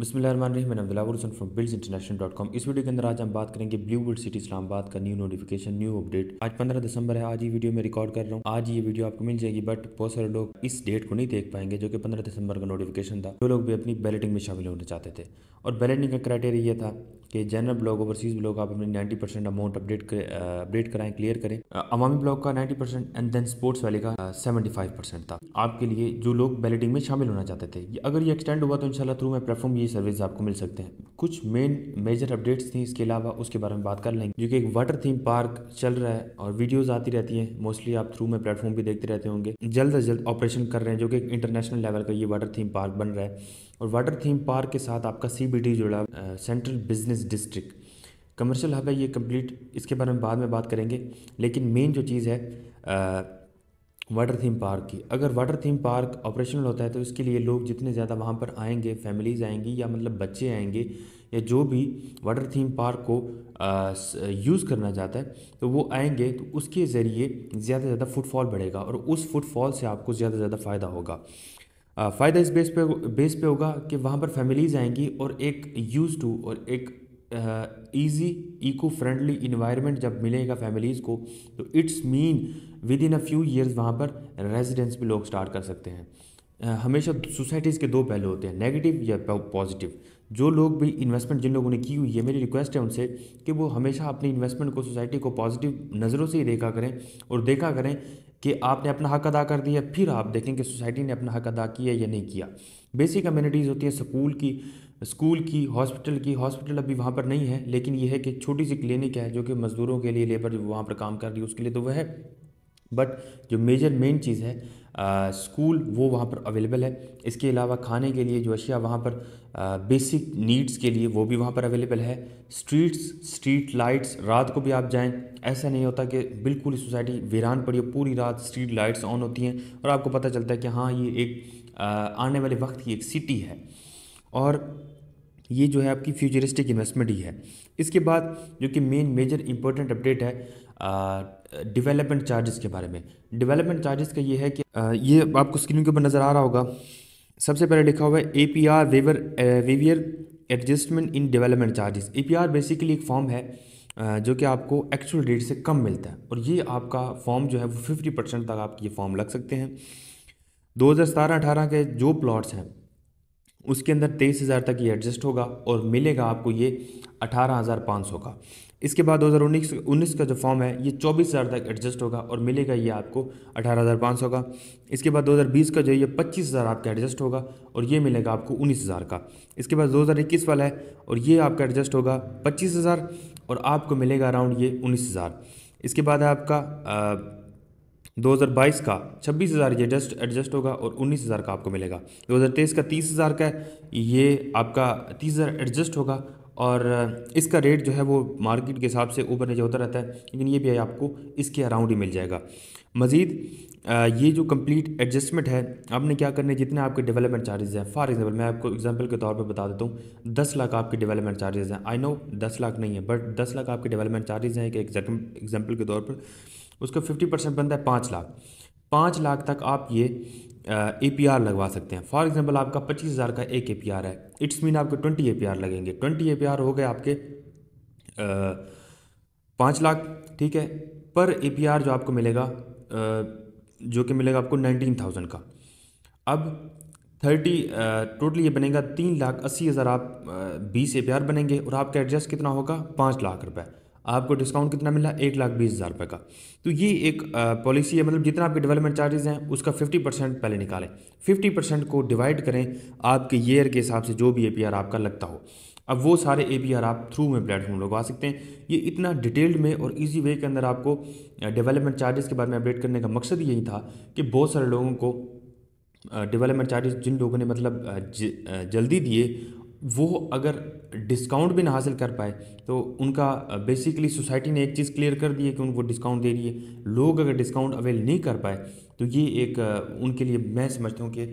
बिस्मिल्लाहिर्रहमानिर्रहीम। मैं Abdullah गुरसन from buildsinternational.com। इस वीडियो के अंदर आज हम बात करेंगे ब्लूबर्ड सिटी इस्लामाबाद का न्यू नोटिफिकेशन, न्यू अपडेट। आज 15 दिसंबर है। आज ये वीडियो मैं रिकॉर्ड कर रहा हूँ। आज ये वीडियो आपको मिल जाएगी, बट बहुत सारे लोग इस डेट को नहीं देख पाएंगे जो कि 15 दिसंबर का नोटिफिकेशन था। जो लोग भी अपनी बैलेटिंग में शामिल होना चाहते थे, और बैलेटिंग का क्राइटेरिया ये था कि जनरल ब्लॉक, ओवरसीज ब्लॉक आप अपनी 90% अमाउंट अपडेट कराएं, क्लियर करें। अवामी ब्लॉक का 90% एंड देन स्पोर्ट्स वाले का 75% था आपके लिए, जो लोग बैलेटिंग में शामिल होना चाहते थे। अगर ये एक्सटेंड हुआ तो इंशाल्लाह थ्रू माई प्लेटफॉर्म ये सर्विस आपको मिल सकते हैं। कुछ मेजर अपडेट्स थी, इसके अलावा उसके बारे में बात कर लेंगे। जो कि एक वाटर थीम पार्क चल रहा है और वीडियोस आती रहती हैं, मोस्टली आप थ्रू माई प्लेटफॉर्म भी देखते रहते होंगे। जल्द से जल्द ऑपरेशन कर रहे हैं, जो कि इंटरनेशनल लेवल का ये वाटर थीम पार्क बन रहा है। और वाटर थीम पार्क के साथ आपका CBD जुड़ा, central business district commercial hub है ये कंप्लीट। इसके बारे में बाद में बात करेंगे, लेकिन मेन जो चीज़ है वाटर थीम पार्क की। अगर वाटर थीम पार्क ऑपरेशनल होता है तो इसके लिए लोग जितने ज़्यादा वहाँ पर आएंगे, फैमिलीज़ आएंगी या मतलब बच्चे आएंगे, या जो भी वाटर थीम पार्क को यूज़ करना चाहता है तो वो आएंगे, तो उसके ज़रिए ज़्यादा से ज़्यादा फुटफॉल बढ़ेगा और उस फुटफॉल से आपको ज़्यादा से ज़्यादा फ़ायदा होगा। फ़ायदा इस बेस पे होगा कि वहाँ पर फैमिलीज़ आएंगी और एक यूज़ टू और एक ईजी इको फ्रेंडली इन्वायरमेंट जब मिलेगा फैमिलीज़ को, तो it's mean with in a few years वहाँ पर रेजिडेंस भी लोग स्टार्ट कर सकते हैं। हमेशा सोसाइटीज़ के दो पहलू होते हैं, नेगेटिव या पॉजिटिव। जो लोग भी इन्वेस्टमेंट जिन लोगों ने की हुई है, मेरी रिक्वेस्ट है उनसे कि वो हमेशा अपनी इन्वेस्टमेंट को, सोसाइटी को पॉजिटिव नज़रों से ही देखा करें, और देखा करें कि आपने अपना हक अदा कर दिया, फिर आप देखें कि सोसाइटी ने अपना हक अदा किया या नहीं किया। बेसिक अम्यूनिटीज़ होती हैं स्कूल की, हॉस्पिटल अभी वहाँ पर नहीं है, लेकिन ये है कि छोटी सी क्लिनिक है जो कि मज़दूरों के लिए, लेबर जो वहाँ पर काम कर रही है उसके लिए तो वह है। बट जो मेन चीज़ है स्कूल, वो वहाँ पर अवेलेबल है। इसके अलावा खाने के लिए जो अशिया वहाँ पर बेसिक नीड्स के लिए वो भी वहाँ पर अवेलेबल है। स्ट्रीट लाइट्स, रात को भी आप जाएं, ऐसा नहीं होता कि बिल्कुल सोसाइटी वीरान पड़ी हो, पूरी रात स्ट्रीट लाइट्स ऑन होती हैं और आपको पता चलता है कि हाँ ये एक आने वाले वक्त की एक सिटी है, और ये जो है आपकी फ्यूचरिस्टिक इन्वेस्टमेंट ही है। इसके बाद जो कि मेजर इंपॉर्टेंट अपडेट है डेवलपमेंट चार्जेस के बारे में। डेवलपमेंट चार्जेस का ये है कि ये आपको स्क्रीन के ऊपर नज़र आ रहा होगा। सबसे पहले लिखा हुआ है APR waiver adjustment in development charges. APR basically एक फॉर्म है जो कि आपको एक्चुअल रेट से कम मिलता है, और ये आपका फॉर्म जो है वो 50% तक आपके ये फॉर्म लग सकते हैं। 2017-18 के जो प्लॉट्स हैं उसके अंदर 23,000 तक ये एडजस्ट होगा और मिलेगा आपको ये 18,500 का। इसके बाद 2019 का जो फॉर्म है ये 24,000 तक एडजस्ट होगा और मिलेगा ये आपको 18,500 का। इसके बाद 2020 का जो ये 25,000 आपका एडजस्ट होगा और ये मिलेगा आपको 19,000 का। इसके बाद 2021 वाला है और ये आपका एडजस्ट होगा 25,000 और आपको मिलेगा अराउंड ये 19,000। इसके बाद है आपका 2022 का 26,000 ये एडजस्ट होगा और 19,000 का आपको मिलेगा। 2023 का 30,000 का है, ये आपका 30,000 एडजस्ट होगा और इसका रेट जो है वो मार्केट के हिसाब से ऊपर नीचे होता रहता है, लेकिन ये भी आपको इसके अराउंड ही मिल जाएगा। मज़ीद ये जो कंप्लीट एडजस्टमेंट है, आपने क्या करना है, जितने आपके डेवलपमेंट चार्जेस हैं, फॉर एग्जांपल मैं आपको एग्जांपल के तौर पे बता देता हूँ, 10 लाख आपके डेवलपमेंट चार्जेस हैं। आई नो 10 लाख नहीं है, बट 10 लाख आपके डेवलपमेंट चार्जेस हैं। एक एग्जांपल के तौर पर उसका 50% बनता है 5 लाख। 5 लाख तक आप ये APR लगवा सकते हैं। फॉर एग्जांपल आपका 25,000 का एक APR है, इट्स मीन आपको 20 APR लगेंगे। 20 APR हो गए आपके 5 लाख, ठीक है। पर APR जो आपको मिलेगा जो कि मिलेगा आपको 19,000 का। अब 30 टोटल ये बनेगा 3,80,000। आप 20 APR बनेंगे और आपका एडजस्ट कितना होगा 5 लाख रुपए। आपको डिस्काउंट कितना मिला 1,20,000 रुपये का। तो ये एक पॉलिसी है, मतलब जितना आपके डेवलपमेंट चार्जेस हैं उसका 50% पहले निकालें, 50% को डिवाइड करें आपके ईयर के हिसाब से जो भी APR आपका लगता हो। अब वो सारे APR आप थ्रू में प्लेटफॉर्म लगवा सकते हैं। ये इतना डिटेल्ड में और इजी वे के अंदर आपको डेवलपमेंट चार्जेस के बारे में अपडेट करने का मकसद यही था कि बहुत सारे लोगों को डेवलपमेंट चार्जेस, जिन लोगों ने मतलब जल्दी दिए, वो अगर डिस्काउंट भी ना हासिल कर पाए तो उनका बेसिकली सोसाइटी ने एक चीज़ क्लियर कर दी है कि उनको डिस्काउंट दे रही है। लोग अगर डिस्काउंट अवेल नहीं कर पाए तो ये एक उनके लिए मैं समझता हूँ कि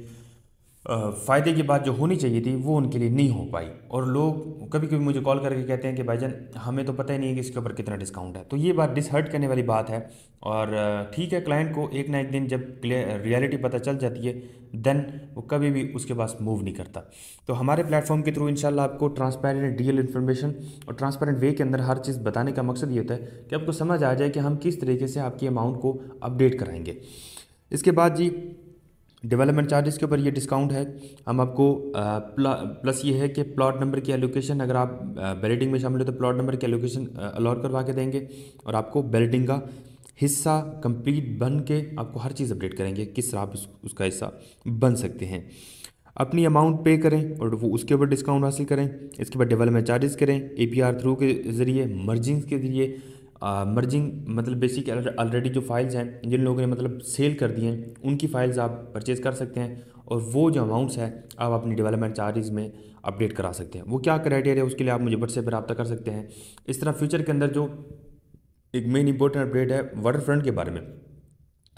फ़ायदे की बात जो होनी चाहिए थी वो उनके लिए नहीं हो पाई। और लोग कभी कभी मुझे कॉल करके कहते हैं कि भाईजान हमें तो पता ही नहीं है कि इसके ऊपर कितना डिस्काउंट है। तो ये बात डिसहर्ट करने वाली बात है। और ठीक है, क्लाइंट को एक ना एक दिन जब रियलिटी पता चल जाती है देन वो कभी भी उसके पास मूव नहीं करता। तो हमारे प्लेटफॉर्म के थ्रू इंशाल्लाह आपको ट्रांसपेरेंट रियल इन्फॉर्मेशन और ट्रांसपेरेंट वे के अंदर हर चीज़ बताने का मकसद ये होता है कि आपको समझ आ जाए कि हम किस तरीके से आपकी अमाउंट को अपडेट कराएंगे। इसके बाद जी डेवलपमेंट चार्जेस के ऊपर ये डिस्काउंट है। हम आपको प्लस ये है कि प्लॉट नंबर की एलोकेशन, अगर आप बैलेटिंग में शामिल हो तो प्लॉट नंबर की एलोकेशन अलॉट करवा के देंगे और आपको बैलेटिंग का हिस्सा कंप्लीट बन के आपको हर चीज़ अपडेट करेंगे किस तरह आप उसका हिस्सा बन सकते हैं। अपनी अमाउंट पे करें और वो उसके ऊपर डिस्काउंट हासिल करें। इसके बाद डेवलपमेंट चार्जेस करें APR थ्रू के ज़रिए, मर्जिंग के ज़रिए। मर्जिंग मतलब बेसिक ऑलरेडी जो फाइल्स हैं जिन लोगों ने मतलब सेल कर दी हैं उनकी फ़ाइल्स आप परचेज़ कर सकते हैं और वो जो अमाउंट्स हैं आप अपनी डेवलपमेंट चार्जेस में अपडेट करा सकते हैं। वो क्या क्राइटेरिया है उसके लिए आप मुझे व्हाट्सएप पर रब्ता कर सकते हैं। इस तरह फ्यूचर के अंदर जो एक मेन इंपॉर्टेंट अपडेट है वाटर फ्रंट के बारे में,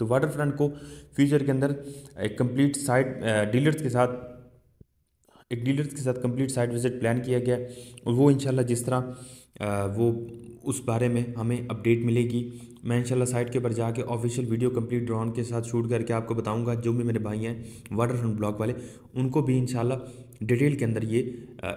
तो वाटर फ्रंट को फ्यूचर के अंदर एक कंप्लीट साइट डीलर्स के साथ कंप्लीट साइट विजिट प्लान किया गया और वो इंशाल्लाह जिस तरह वो उस बारे में हमें अपडेट मिलेगी, मैं इंशाल्लाह साइट के ऊपर जाके ऑफिशियल वीडियो कंप्लीट ड्रोन के साथ शूट करके आपको बताऊंगा। जो भी मेरे भाई हैं वाटर फ्रंट ब्लॉक वाले उनको भी इंशाल्लाह डिटेल के अंदर ये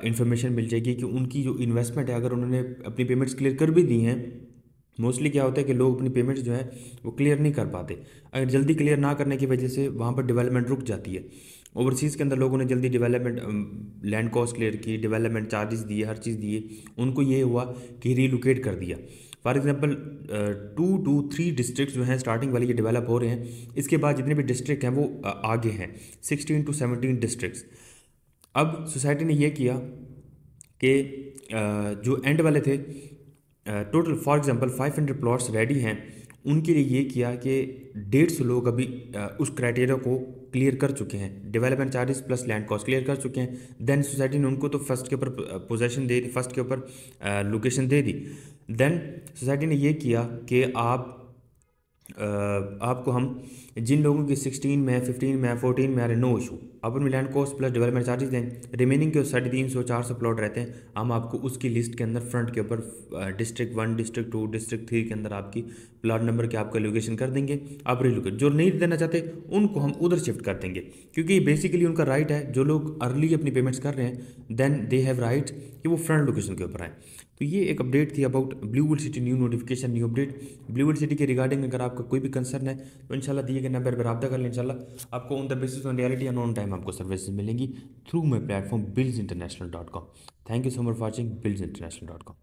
इन्फॉर्मेशन मिल जाएगी कि उनकी जो इन्वेस्टमेंट है, अगर उन्होंने अपनी पेमेंट्स क्लियर कर भी दी हैं, मोस्टली क्या होता है कि लोग अपनी पेमेंट्स जो है वो क्लियर नहीं कर पाते। अगर जल्दी क्लियर ना करने की वजह से वहाँ पर डेवलपमेंट रुक जाती है। ओवरसीज़ के अंदर लोगों ने जल्दी डेवलपमेंट लैंड कॉस्ट क्लियर की, डेवलपमेंट चार्जेस दिए, हर चीज़ दिए, उनको ये हुआ कि रीलोकेट कर दिया। फॉर एग्जांपल 2 to 3 डिस्ट्रिक्ट जो हैं स्टार्टिंग वाले ये डेवलप हो रहे हैं। इसके बाद जितने भी डिस्ट्रिक्ट हैं वो आगे हैं, 16 to 17 डिस्ट्रिक्ट्स। अब सोसाइटी ने ये किया कि जो एंड वाले थे total for example 500 plots ready हैं, उनके लिए ये किया कि 150 लोग अभी उस क्राइटेरिया को क्लियर कर चुके हैं, development charges plus land cost clear कर चुके हैं। देन सोसाइटी ने उनको तो फर्स्ट के ऊपर पोजेशन दे दी, फर्स्ट के ऊपर लोकेशन दे दी। देन सोसाइटी ने ये किया कि आपको हम जिन लोगों की 16 में 15 में 14 में आ रहे नो इशू, आप उनमें land cost plus development charges दें। रिमेनिंग के 350-400 प्लॉट रहते हैं, हम आपको उसकी लिस्ट के अंदर फ्रंट के ऊपर डिस्ट्रिक्ट 1, डिस्ट्रिक्ट 2, डिस्ट्रिक्ट 3 के अंदर आपकी प्लॉट नंबर के आपका लोकेशन कर देंगे। आप रिलोकेट जो नहीं देना चाहते उनको हम उधर शिफ्ट कर देंगे, क्योंकि बेसिकली उनका राइट है। जो लोग अर्ली अपनी पेमेंट्स कर रहे हैं देन दे हैव राइट कि वो फ्रंट लोकेशन के ऊपर आए। तो ये एक अपडेट थी about Bluewood City, new notification, new update Bluewood City के रिगार्डिंग। अगर आपका कोई भी कंसर्न है तो इंशाल्लाह दिए गए नंबर पर रब्ता कर लें। इंशाल्लाह आपको on the basis on reality and on time आपको सर्विसेज मिलेंगी through my platform buildsinternational.com। Thank you so much for watching buildsinternational.com।